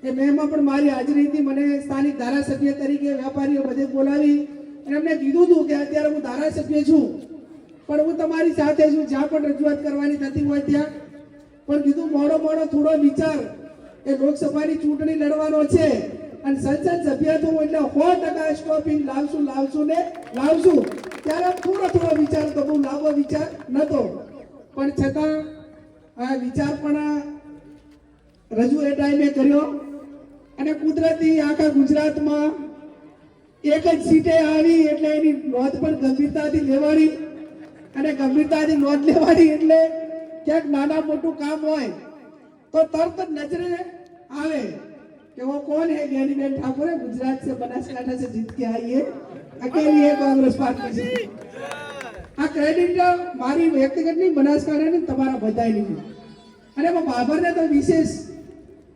એ મેમાં પણ મારી હાજરીથી મને સ્થાનિક ધારાસભ્ય તરીકે વેપારીઓ બધે બોલાવી અને એમને કીધું હતું કે અત્યારે હું ધારાસભ્ય છું પણ હું તમારી સાથે છું, જ્યાં પણ રજૂઆત કરવાની થતી હોય ત્યાં પણ કીધું મોડો થોડો વિચાર, એ લોકસભાની ચૂંટણી લડવાનો છે અને સંસદ સભ્ય તો એટલે 100% સ્ટોપિંગ લાવશું ને લાવશું. ત્યારે થોડો વિચાર તો બહુ લાંબો વિચાર નતો, પણ છતાં આ વિચાર પણ રજૂ એ ટાઈમે કર્યો અને કુદરતી આખા ગુજરાતમાં એક જ સીટે આવી એટલે એની નોંધ પણ ગંભીરતાથી લેવાની અને ગંભીરતાથી નોંધ લેવાની એટલે ક્યાંક નાના મોટું કામ હોય તો તરત જ નજરે આવે कि वो कौन है ज्ञानीबेन ठाकुर है, गुजरात से बनासकांठा से जीत के आई है, अकेली है कांग्रेस पार्टी से. आ क्रेडिट मारी व्यक्तिगत नहीं, बनासकांठा ने તમારા બધાયની છે. અને બાબરને તો વિશેષ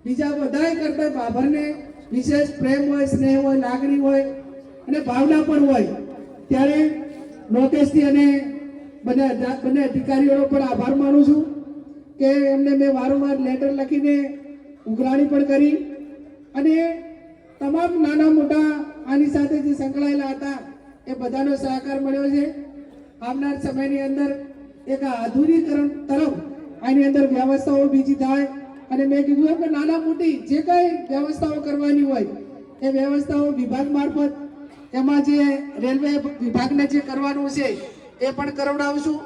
બીજા બધાય કરતા બાબરને વિશેષ પ્રેમ હોય, સ્નેહ હોય, લાગણી હોય અને ભાવના પણ હોય. ત્યારે લોકેશજી અને બંને અધિકારીઓનો પણ આભાર માનું છું કે એમને મેં વારંવાર લેટર લખીને ઉઘરાણી પણ કરી અને તમામ નાના મોટા આની સાથે જે સંકળાયેલા હતા એ બધાનો સહકાર મળ્યો છે. આવનાર સમયની અંદર એક આધુનિકરણ તરફ આની અંદર વ્યવસ્થાઓ બીજી થાય અને મેં કીધું કે નાના મોટી જે કંઈ વ્યવસ્થાઓ કરવાની હોય એ વ્યવસ્થાઓ વિભાગ મારફત એમાં જે રેલવે વિભાગને જે કરવાનું છે એ પણ કરાવડાવશું.